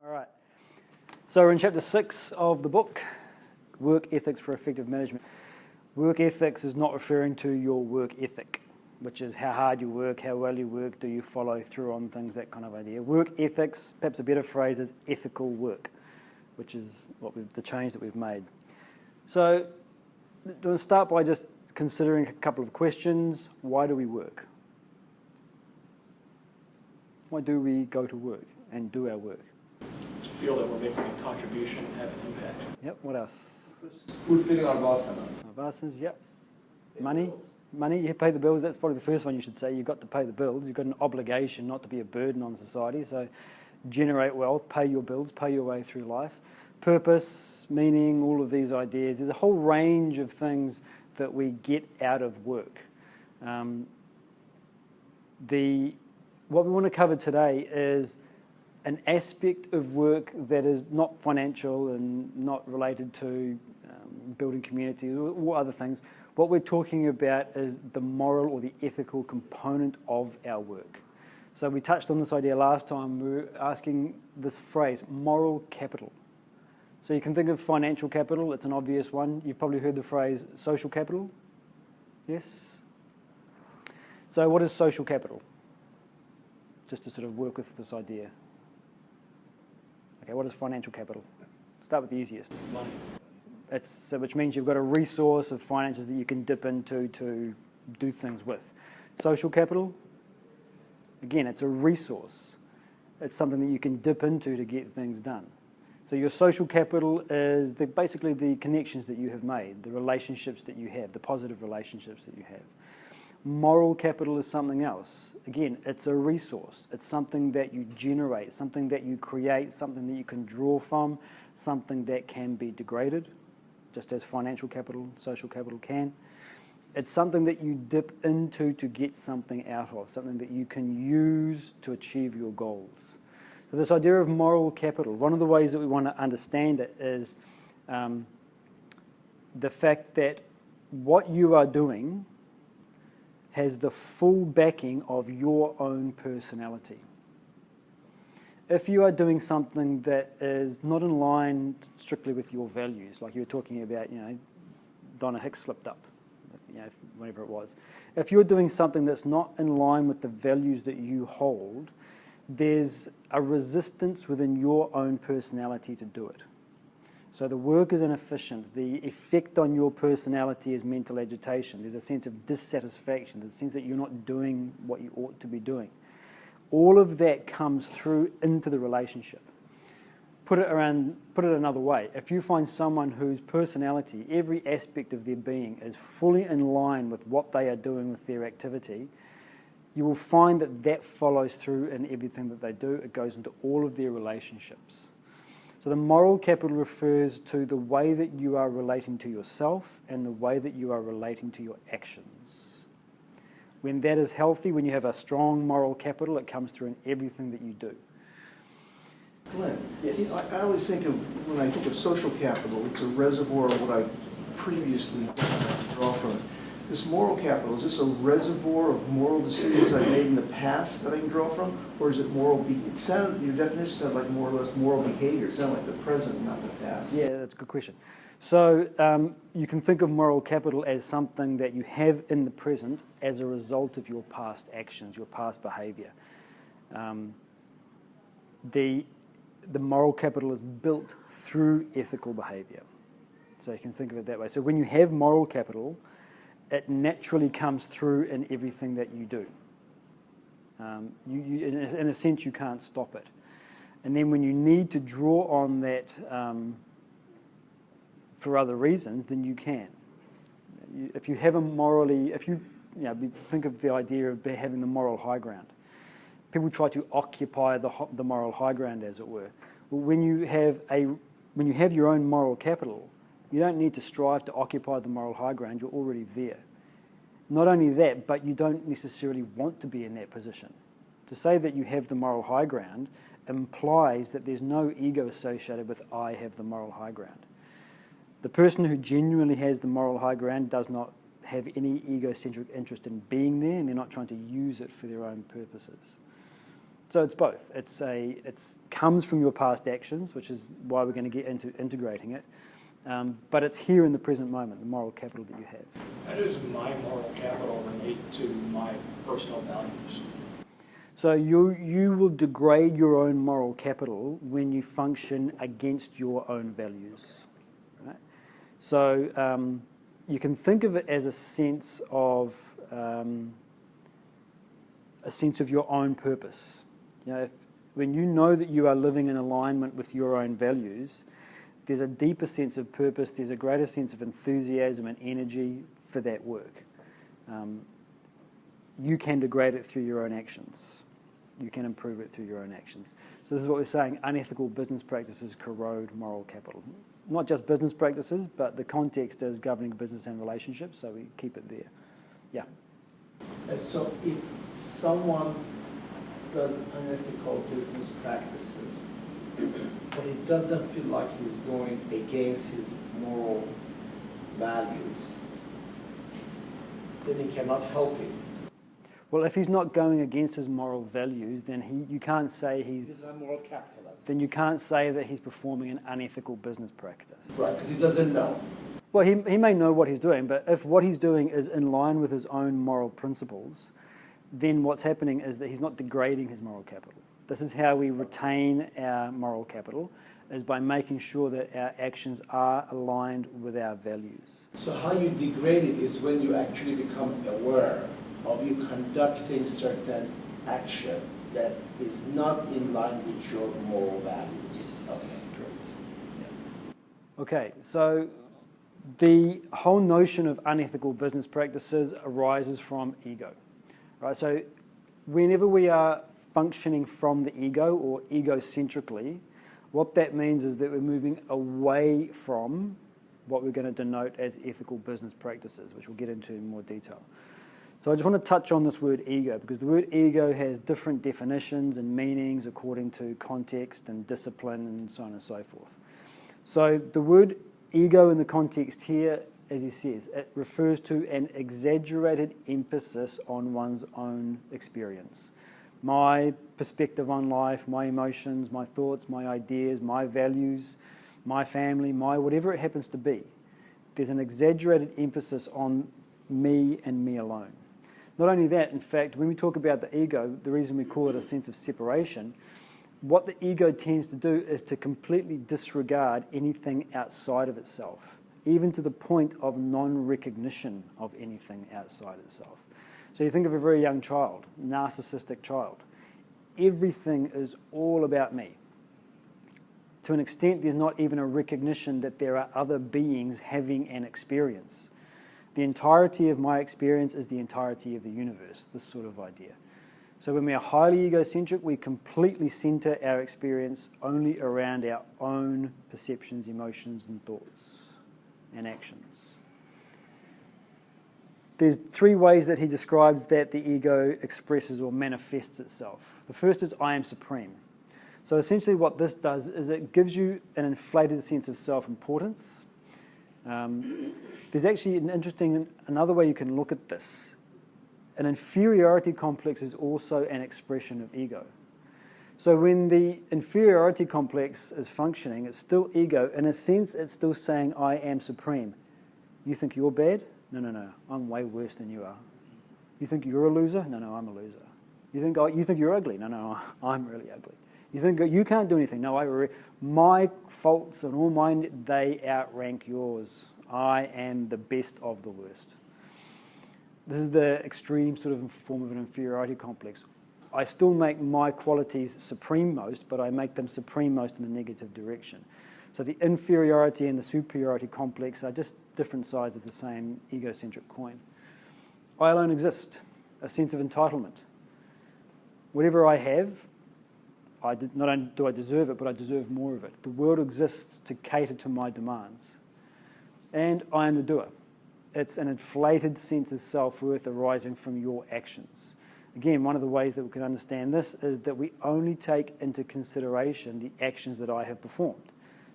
All right, so we're in chapter 6 of the book, Work Ethics for Effective Management. Work ethics is not referring to your work ethic, which is how hard you work, how well you work, do you follow through on things, that kind of idea. Work ethics, perhaps a better phrase, is ethical work, which is the change that we've made. So we'll start by just considering a couple of questions. Why do we work? Why do we go to work and do our work? To feel that we're making a contribution and have an impact. Yep, what else? Fulfilling our vasanas. Vasanas, yep. Money, you pay the bills. That's probably the first one you should say. You've got to pay the bills. You've got an obligation not to be a burden on society. So generate wealth, pay your bills, pay your way through life. Purpose, meaning, all of these ideas. There's a whole range of things that we get out of work. What we want to cover today is an aspect of work that is not financial and not related to building community or other things. What we're talking about is the moral or the ethical component of our work. So we touched on this idea last time. We were asking this phrase, moral capital. So you can think of financial capital, it's an obvious one. You've probably heard the phrase social capital. Yes? So what is social capital? Just to sort of work with this idea. Okay, what is financial capital? Start with the easiest. Money. Which means you've got a resource of finances that you can dip into to do things with. Social capital, again, it's a resource. It's something that you can dip into to get things done. So your social capital is basically the connections that you have made, the relationships that you have, the positive relationships that you have. Moral capital is something else. Again, it's a resource. It's something that you generate, something that you create, something that you can draw from, something that can be degraded, just as financial capital, social capital can. It's something that you dip into to get something out of, something that you can use to achieve your goals. So this idea of moral capital, one of the ways that we want to understand it is the fact that what you are doing has the full backing of your own personality. If you are doing something that is not in line strictly with your values, like you were talking about, Donna Hicks slipped up, whenever it was. If you're doing something that's not in line with the values that you hold, there's a resistance within your own personality to do it. So the work is inefficient. The effect on your personality is mental agitation. There's a sense of dissatisfaction. There's a sense that you're not doing what you ought to be doing. All of that comes through into the relationship. Put it another way. If you find someone whose personality, every aspect of their being is fully in line with what they are doing with their activity, you will find that follows through in everything that they do. It goes into all of their relationships. So the moral capital refers to the way that you are relating to yourself and the way that you are relating to your actions. When that is healthy, when you have a strong moral capital, it comes through in everything that you do. Glenn, Yes. I always think of, when I think of social capital, it's a reservoir of what I've previously drawn from it. This moral capital, is this a reservoir of moral decisions I've made in the past that I can draw from? Or is it your definition sounded like more or less moral behavior. It sounded like the present, not the past. Yeah, that's a good question. So you can think of moral capital as something that you have in the present as a result of your past actions, your past behavior. The moral capital is built through ethical behavior. So you can think of it that way. So when you have moral capital, it naturally comes through in everything that you do. In a sense, you can't stop it. And then when you need to draw on that for other reasons, then you can. If you have think of the idea of having the moral high ground. People try to occupy the moral high ground, as it were. Well, when you have your own moral capital, you don't need to strive to occupy the moral high ground. You're already there. Not only that, but you don't necessarily want to be in that position. To say that you have the moral high ground implies that there's no ego associated with I have the moral high ground. The person who genuinely has the moral high ground does not have any egocentric interest in being there, and they're not trying to use it for their own purposes. So it's both. It comes from your past actions, which is why we're going to get into integrating it. But it's here in the present moment, the moral capital that you have. How does my moral capital relate to my personal values? So you will degrade your own moral capital when you function against your own values. Right? So you can think of it as a sense of your own purpose. You know, when you know that you are living in alignment with your own values, there's a deeper sense of purpose, there's a greater sense of enthusiasm and energy for that work. You can degrade it through your own actions. You can improve it through your own actions. So this is what we're saying, unethical business practices corrode moral capital. Not just business practices, but the context is governing business and relationships, so we keep it there. Yeah. So if someone does unethical business practices, but he doesn't feel like he's going against his moral values, then he cannot help it. Well, if he's not going against his moral values, then you can't say He's a moral capitalist. then you can't say that he's performing an unethical business practice. Right, because he doesn't know. Well, he may know what he's doing, but if what he's doing is in line with his own moral principles, then what's happening is that he's not degrading his moral capital. This is how we retain our moral capital, is by making sure that our actions are aligned with our values. So how you degrade it is when you actually become aware of you conducting certain action that is not in line with your moral values. Okay, Correct. Yeah. Okay, so the whole notion of unethical business practices arises from ego. Right? So whenever we are functioning from the ego or egocentrically, what that means is that we're moving away from what we're going to denote as ethical business practices, which we'll get into in more detail. So I just want to touch on this word ego, because the word ego has different definitions and meanings according to context and discipline and so on and so forth. So the word ego in the context here, as he says, it refers to an exaggerated emphasis on one's own experience. My perspective on life, my emotions, my thoughts, my ideas, my values, my family, my whatever it happens to be. There's an exaggerated emphasis on me and me alone. Not only that, in fact, when we talk about the ego, the reason we call it a sense of separation, what the ego tends to do is to completely disregard anything outside of itself, even to the point of non-recognition of anything outside itself. So you think of a very young child, narcissistic child. Everything is all about me. To an extent, there's not even a recognition that there are other beings having an experience. The entirety of my experience is the entirety of the universe, this sort of idea. So when we are highly egocentric, we completely center our experience only around our own perceptions, emotions, and thoughts and actions. There's three ways that he describes that the ego expresses or manifests itself. The first is I am supreme. So essentially what this does is it gives you an inflated sense of self-importance. There's actually another way you can look at this. An inferiority complex is also an expression of ego. So when the inferiority complex is functioning, it's still ego. In a sense, it's still saying, I am supreme. You think you're bad? No. I'm way worse than you are. You think you're a loser? No, I'm a loser. You think you're ugly? No, I'm really ugly. You think you can't do anything? No, my faults and all mine, they outrank yours. I am the best of the worst. This is the extreme sort of form of an inferiority complex. I still make my qualities supreme most, but I make them supreme most in the negative direction. So the inferiority and the superiority complex are just different sides of the same egocentric coin. I alone exist, a sense of entitlement. Whatever I have, not only do I deserve it, but I deserve more of it. The world exists to cater to my demands. And I am the doer. It's an inflated sense of self-worth arising from your actions. Again, one of the ways that we can understand this is that we only take into consideration the actions that I have performed.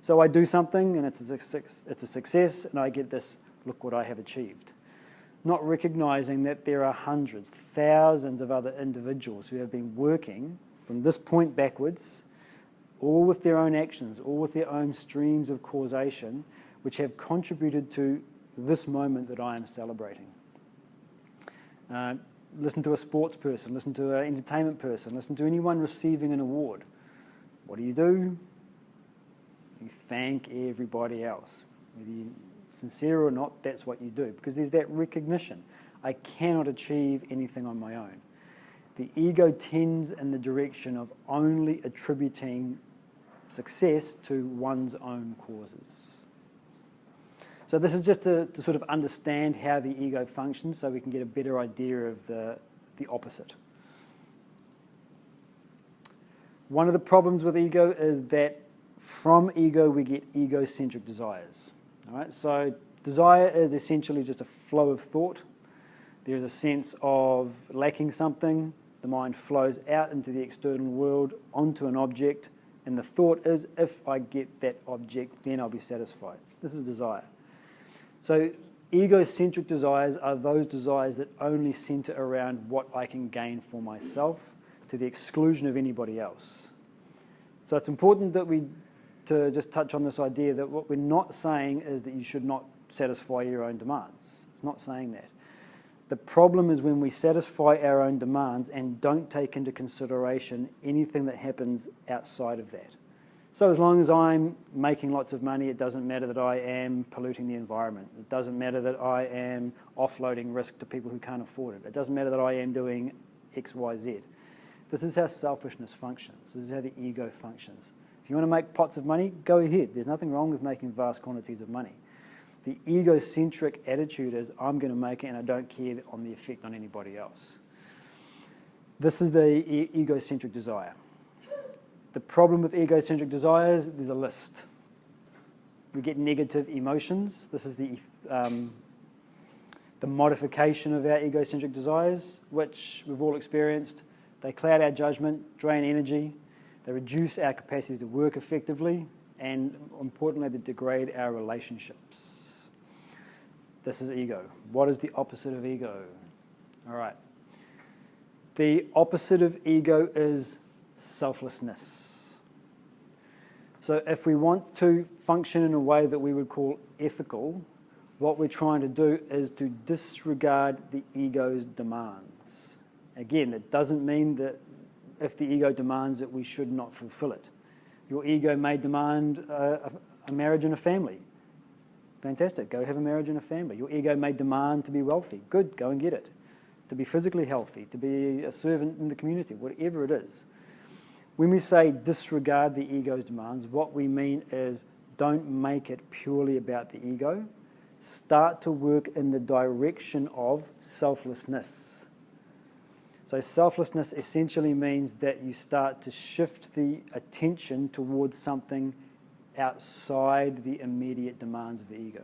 So I do something and it's a success and I get this, look what I have achieved. Not recognizing that there are hundreds, thousands of other individuals who have been working from this point backwards, all with their own actions, all with their own streams of causation, which have contributed to this moment that I am celebrating. Listen to a sports person, listen to an entertainment person, listen to anyone receiving an award. What do? You thank everybody else. Whether you're sincere or not, that's what you do, because there's that recognition. I cannot achieve anything on my own. The ego tends in the direction of only attributing success to one's own causes. So this is just to sort of understand how the ego functions so we can get a better idea of the opposite. One of the problems with ego is that from ego we get egocentric desires. All right? So desire is essentially just a flow of thought. There's a sense of lacking something. The mind flows out into the external world onto an object, and the thought is, if I get that object, then I'll be satisfied. This is desire. So egocentric desires are those desires that only center around what I can gain for myself to the exclusion of anybody else. So it's important that to just touch on this idea that what we're not saying is that you should not satisfy your own demands. It's not saying that. The problem is when we satisfy our own demands and don't take into consideration anything that happens outside of that. So as long as I'm making lots of money, it doesn't matter that I am polluting the environment. It doesn't matter that I am offloading risk to people who can't afford it. It doesn't matter that I am doing X, Y, Z. This is how selfishness functions. This is how the ego functions. If you want to make pots of money, go ahead. There's nothing wrong with making vast quantities of money. The egocentric attitude is, I'm going to make it and I don't care on the effect on anybody else. This is the egocentric desire. The problem with egocentric desires, there's a list. We get negative emotions. This is the modification of our egocentric desires, which we've all experienced. They cloud our judgment, drain energy, they reduce our capacity to work effectively, and importantly, they degrade our relationships. This is ego. What is the opposite of ego? All right. The opposite of ego is selflessness. So if we want to function in a way that we would call ethical, what we're trying to do is to disregard the ego's demands. Again, it doesn't mean that if the ego demands it, we should not fulfill it. Your ego may demand a marriage and a family. Fantastic, go have a marriage and a family. Your ego may demand to be wealthy. Good, go and get it. To be physically healthy, to be a servant in the community, whatever it is. When we say disregard the ego's demands, what we mean is don't make it purely about the ego. Start to work in the direction of selflessness. So selflessness essentially means that you start to shift the attention towards something outside the immediate demands of the ego.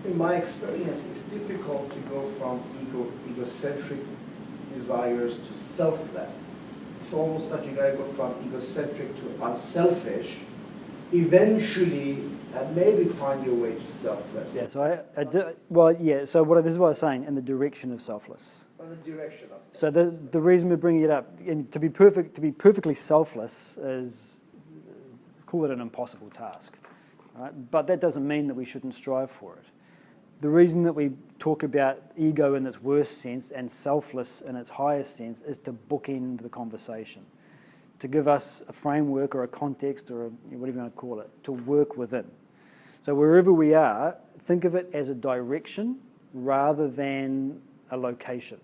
In my experience, it's difficult to go from egocentric desires to selfless. It's almost like you gotta go from egocentric to unselfish. Eventually, maybe find your way to selfless. Yeah. So So this is what I was saying, in the direction of selfless. On the direction of selfless. So the reason we're bringing it up, and to be perfectly selfless is, call it an impossible task, right? But that doesn't mean that we shouldn't strive for it. The reason that we talk about ego in its worst sense and selfless in its highest sense is to bookend the conversation, to give us a framework or a context or whatever you want to call it, to work within. So wherever we are, think of it as a direction rather than a location.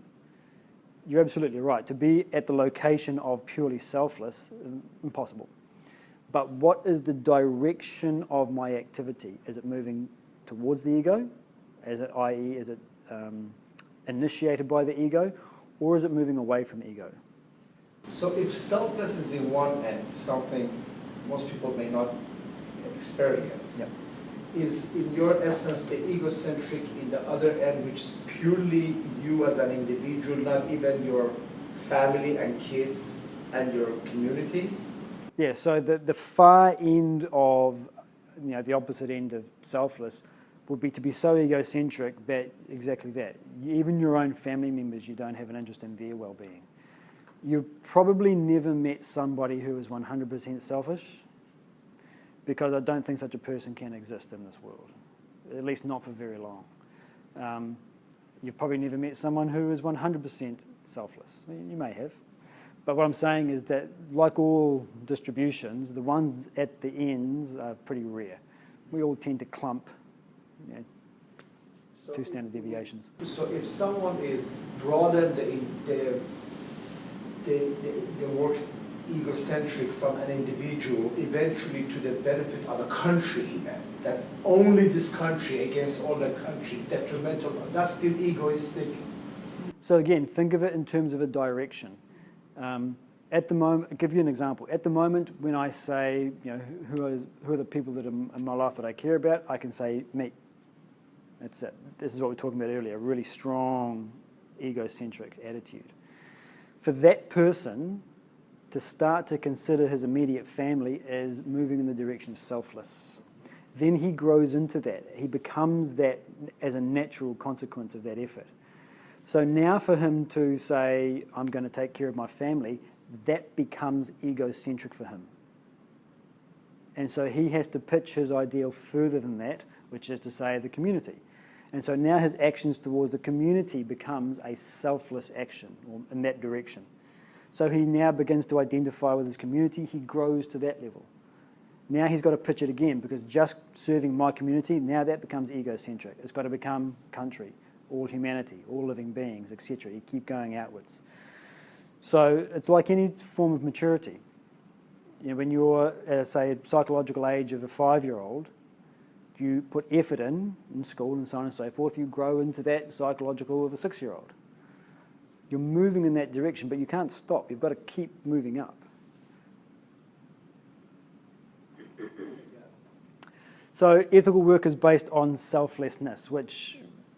You're absolutely right. To be at the location of purely selfless, impossible. But what is the direction of my activity? Is it moving towards the ego? I.e., is it initiated by the ego? Or is it moving away from ego? So if selfless is in one end, something most people may not experience, Yep. is in your essence the egocentric in the other end, which is purely you as an individual, not even your family and kids and your community? Yeah, so the far end of, the opposite end of selfless would be to be so egocentric that, exactly that, even your own family members, you don't have an interest in their well-being. You've probably never met somebody who is 100% selfish, because I don't think such a person can exist in this world, at least not for very long. You've probably never met someone who is 100% selfless. You may have. But what I'm saying is that, like all distributions, the ones at the ends are pretty rare. We all tend to clump, you know, So 2 standard deviations. So if someone is broaden the work egocentric from an individual, eventually to the benefit of a country even, that only this country against all the country, detrimental, that's still egoistic. So again, think of it in terms of a direction. At the moment, I'll give you an example. At the moment, when I say, you know, who are the people that are in my life that I care about, I can say me. That's it. This is what we were talking about earlier, a really strong egocentric attitude. For that person to start to consider his immediate family as moving in the direction of selfless, then he grows into that. He becomes that as a natural consequence of that effort. So now for him to say, I'm going to take care of my family, that becomes egocentric for him. And so he has to pitch his ideal further than that, which is to say the community. And so now his actions towards the community becomes a selfless action, or in that direction. So he now begins to identify with his community. He grows to that level. Now he's got to pitch it again, because just serving my community, now that becomes egocentric. It's got to become country, all humanity, all living beings, etc. You keep going outwards. So it's like any form of maturity. You know, when you're at, say, a psychological age of a 5-year-old, you put effort in school and so on and so forth, you grow into that psychological of a 6-year-old. You're moving in that direction, but you can't stop. You've got to keep moving up. So ethical work is based on selflessness, which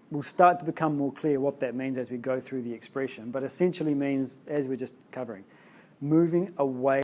will start to become more clear what that means as we go through the expression, but essentially means, as we're just covering, moving away